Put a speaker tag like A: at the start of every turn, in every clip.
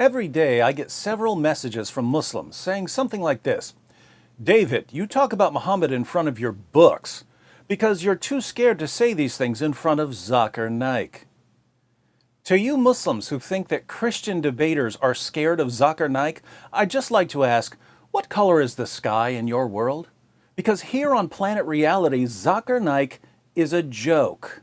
A: Every day I get several messages from Muslims saying something like this: David, you talk about Muhammad in front of your books because you're too scared to say these things in front of Zakir Naik. To you Muslims who think that Christian debaters are scared of Zakir Naik, I'd just like to ask, what color is the sky in your world? Because here on Planet Reality, Zakir Naik is a joke.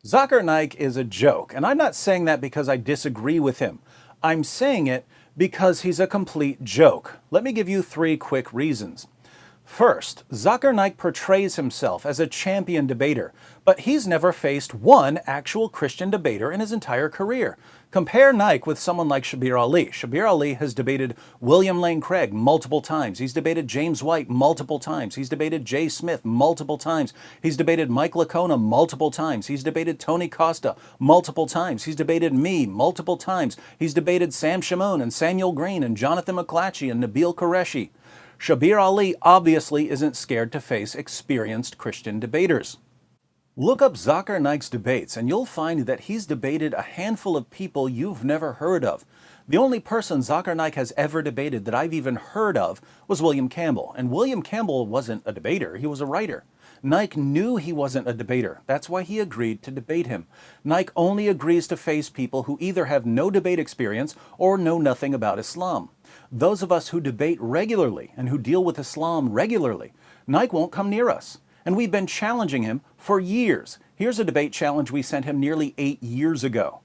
A: Zakir Naik is a joke, and I'm not saying that because I disagree with him. I'm saying it because he's a complete joke. Let me give you 3 quick reasons. First, Zakir Naik portrays himself as a champion debater, but he's never faced one actual Christian debater in his entire career. Compare Naik with someone like Shabir Ali. Shabir Ali has debated William Lane Craig multiple times. He's debated James White multiple times. He's debated Jay Smith multiple times. He's debated Mike Licona multiple times. He's debated Tony Costa multiple times. He's debated me multiple times. He's debated Sam Shamoun and Samuel Green and Jonathan McClatchy and Nabil Qureshi. Shabir Ali obviously isn't scared to face experienced Christian debaters. Look up Zakir Naik's debates and you'll find that he's debated a handful of people you've never heard of. The only person Zakir Naik has ever debated that I've even heard of was William Campbell. And William Campbell wasn't a debater, he was a writer. Naik knew he wasn't a debater. That's why he agreed to debate him. Naik only agrees to face people who either have no debate experience or know nothing about Islam. Those of us who debate regularly and who deal with Islam regularly, Naik won't come near us. And we've been challenging him for years. Here's a debate challenge we sent him nearly 8 years ago.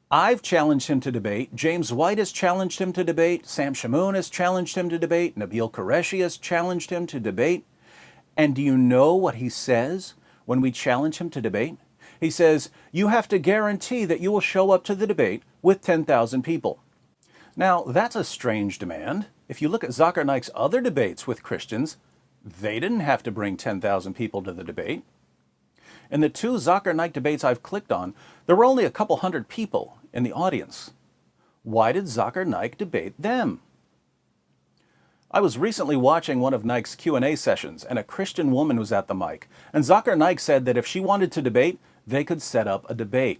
A: I've challenged him to debate. James White has challenged him to debate. Sam Shamoun has challenged him to debate. Nabil Qureshi has challenged him to debate. And do you know what he says when we challenge him to debate? He says, you have to guarantee that you will show up to the debate with 10,000 people. Now, that's a strange demand. If you look at Zakir Naik's other debates with Christians, they didn't have to bring 10,000 people to the debate. In the 2 Zakir Naik debates I've clicked on, there were only a couple hundred people in the audience. Why did Zakir Naik debate them? I was recently watching one of Naik's Q&A sessions, and a Christian woman was at the mic. And Zakir Naik said that if she wanted to debate, they could set up a debate.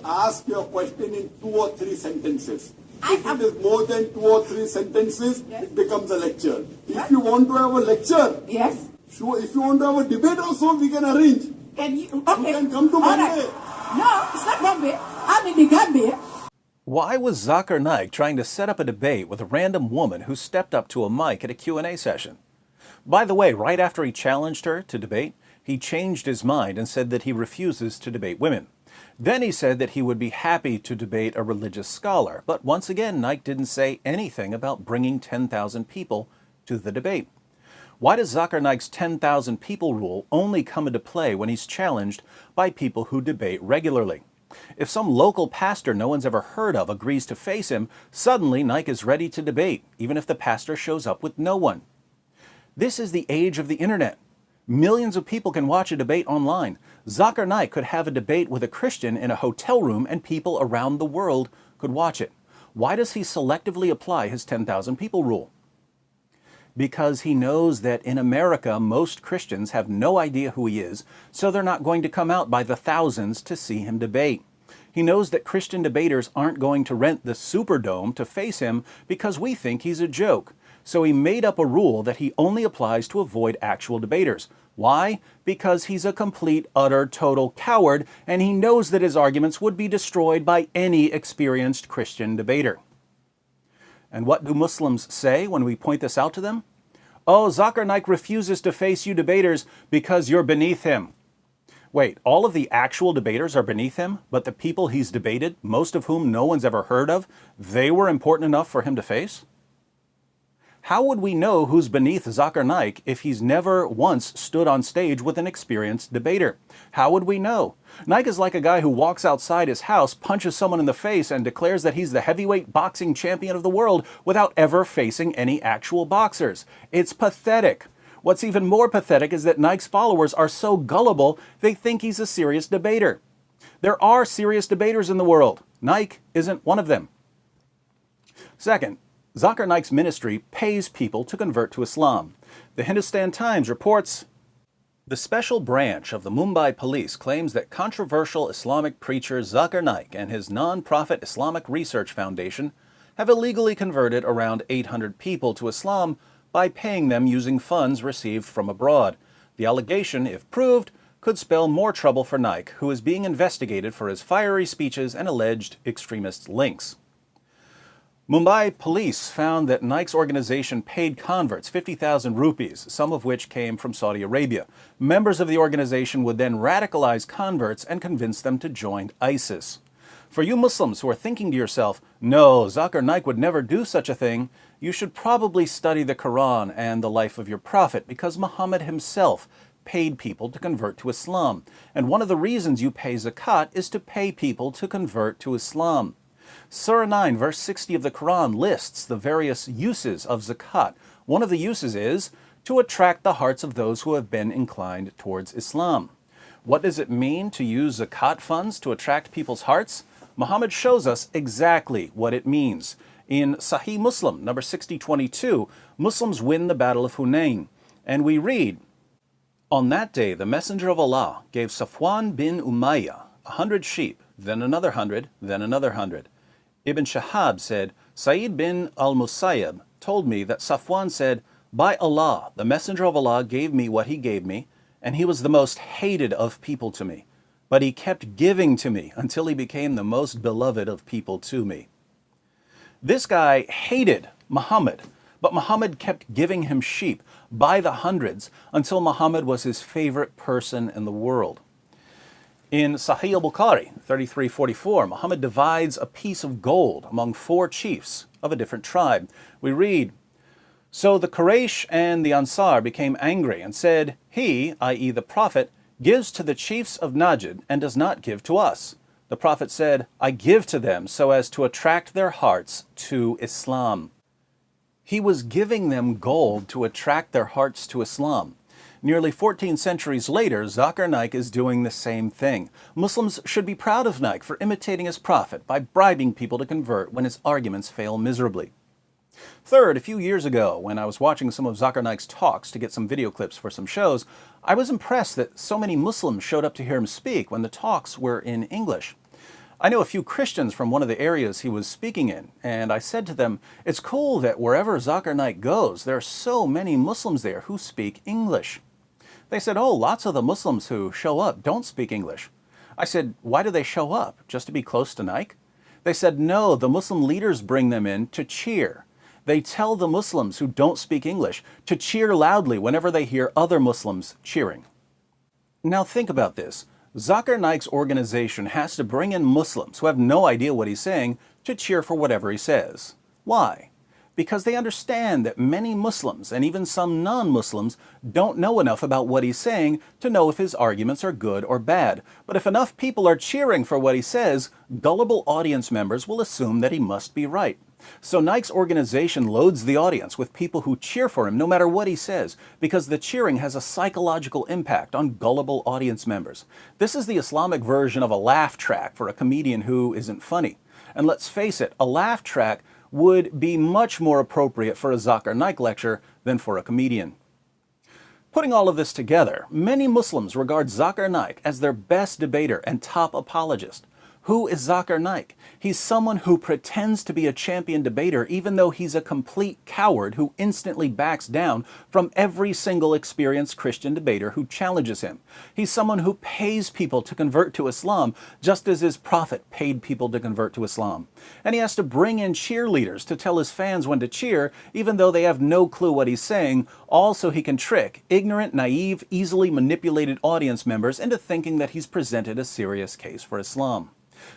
B: Ask your question in 2 or 3 sentences. If it is more than 2 or 3 sentences, yes, it becomes a lecture. If you want to have a lecture,
C: yes,
B: sure. If you want to have a debate also, we can arrange.
C: Can you? Okay.
B: You can come to Bombay.
C: Right. No, it's not Bombay. I'm in the Gambia.
A: Why was Zakir Naik trying to set up a debate with a random woman who stepped up to a mic at a Q&A session? By the way, right after he challenged her to debate, he changed his mind and said that he refuses to debate women. Then he said that he would be happy to debate a religious scholar. But once again, Naik didn't say anything about bringing 10,000 people to the debate. Why does Zakir Naik's 10,000 people rule only come into play when he's challenged by people who debate regularly? If some local pastor no one's ever heard of agrees to face him, suddenly Naik is ready to debate, even if the pastor shows up with no one. This is the age of the internet. Millions of people can watch a debate online. Zakir Naik could have a debate with a Christian in a hotel room and people around the world could watch it. Why does he selectively apply his 10,000 people rule? Because he knows that in America, most Christians have no idea who he is, so they're not going to come out by the thousands to see him debate. He knows that Christian debaters aren't going to rent the Superdome to face him because we think he's a joke. So he made up a rule that he only applies to avoid actual debaters. Why? Because he's a complete, utter, total coward, and he knows that his arguments would be destroyed by any experienced Christian debater. And what do Muslims say when we point this out to them? Oh, Zakir Naik refuses to face you debaters because you're beneath him. Wait, all of the actual debaters are beneath him, but the people he's debated, most of whom no one's ever heard of, they were important enough for him to face? How would we know who's beneath Zakir Naik if he's never once stood on stage with an experienced debater? How would we know? Naik is like a guy who walks outside his house, punches someone in the face, and declares that he's the heavyweight boxing champion of the world without ever facing any actual boxers. It's pathetic. What's even more pathetic is that Naik's followers are so gullible they think he's a serious debater. There are serious debaters in the world. Naik isn't one of them. Second, Zakir Naik's ministry pays people to convert to Islam. The Hindustan Times reports The special branch of the Mumbai police claims that controversial Islamic preacher Zakir Naik and his non-profit Islamic Research Foundation have illegally converted around 800 people to Islam by paying them using funds received from abroad. The allegation, if proved, could spell more trouble for Naik, who is being investigated for his fiery speeches and alleged extremist links. Mumbai police found that Naik's organization paid converts 50,000 rupees, some of which came from Saudi Arabia. Members of the organization would then radicalize converts and convince them to join ISIS. For you Muslims who are thinking to yourself, no, Zakir Naik would never do such a thing, you should probably study the Quran and the life of your prophet, because Muhammad himself paid people to convert to Islam. And one of the reasons you pay zakat is to pay people to convert to Islam. Surah 9, verse 60 of the Quran lists the various uses of zakat. One of the uses is to attract the hearts of those who have been inclined towards Islam. What does it mean to use zakat funds to attract people's hearts? Muhammad shows us exactly what it means. In Sahih Muslim, number 6022, Muslims win the Battle of Hunain. And we read, "On that day, the Messenger of Allah gave Safwan bin Umayyah 100 sheep, then another 100, then another 100. Ibn Shahab said, Sa'id bin al-Musayyab told me that Safwan said, by Allah, the Messenger of Allah gave me what he gave me, and he was the most hated of people to me. But he kept giving to me until he became the most beloved of people to me." This guy hated Muhammad, but Muhammad kept giving him sheep by the hundreds until Muhammad was his favorite person in the world. In Sahih al-Bukhari 3344, Muhammad divides a piece of gold among 4 chiefs of a different tribe. We read, "So the Quraysh and the Ansar became angry and said, he, i.e. the Prophet, gives to the chiefs of Najd and does not give to us. The Prophet said, I give to them so as to attract their hearts to Islam." He was giving them gold to attract their hearts to Islam. Nearly 14 centuries later, Zakir Naik is doing the same thing. Muslims should be proud of Naik for imitating his prophet by bribing people to convert when his arguments fail miserably. Third, a few years ago, when I was watching some of Zakir Naik's talks to get some video clips for some shows, I was impressed that so many Muslims showed up to hear him speak when the talks were in English. I know a few Christians from one of the areas he was speaking in, and I said to them, it's cool that wherever Zakir Naik goes, there are so many Muslims there who speak English. They said, oh, lots of the Muslims who show up don't speak English. I said, why do they show up? Just to be close to Naik? They said, no, the Muslim leaders bring them in to cheer. They tell the Muslims who don't speak English to cheer loudly whenever they hear other Muslims cheering. Now think about this. Zakir Naik's organization has to bring in Muslims who have no idea what he's saying to cheer for whatever he says. Why? Because they understand that many Muslims, and even some non-Muslims, don't know enough about what he's saying to know if his arguments are good or bad. But if enough people are cheering for what he says, gullible audience members will assume that he must be right. So Naik's organization loads the audience with people who cheer for him no matter what he says, because the cheering has a psychological impact on gullible audience members. This is the Islamic version of a laugh track for a comedian who isn't funny. And let's face it, a laugh track would be much more appropriate for a Zakir Naik lecture than for a comedian. Putting all of this together, many Muslims regard Zakir Naik as their best debater and top apologist. Who is Zakir Naik? He's someone who pretends to be a champion debater even though he's a complete coward who instantly backs down from every single experienced Christian debater who challenges him. He's someone who pays people to convert to Islam just as his prophet paid people to convert to Islam. And he has to bring in cheerleaders to tell his fans when to cheer even though they have no clue what he's saying, all so he can trick ignorant, naive, easily manipulated audience members into thinking that he's presented a serious case for Islam.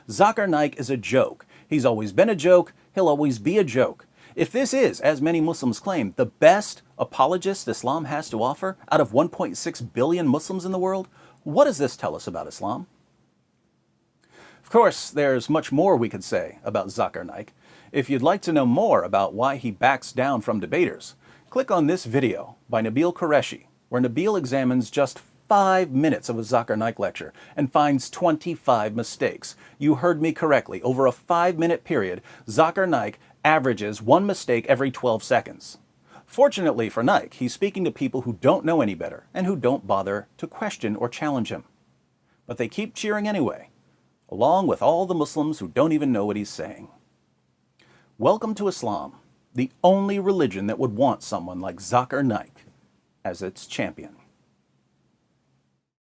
A: Zakir Naik is a joke. He's always been a joke. He'll always be a joke. If this is, as many Muslims claim, the best apologist Islam has to offer out of 1.6 billion Muslims in the world, what does this tell us about Islam? Of course, there's much more we could say about Zakir Naik. If you'd like to know more about why he backs down from debaters, click on this video by Nabil Qureshi, where Nabil examines just 5 minutes of a Zakir Naik lecture and finds 25 mistakes. You heard me correctly. Over a 5-minute period, Zakir Naik averages 1 mistake every 12 seconds. Fortunately for Naik, he's speaking to people who don't know any better and who don't bother to question or challenge him. But they keep cheering anyway, along with all the Muslims who don't even know what he's saying. Welcome to Islam, the only religion that would want someone like Zakir Naik as its champion.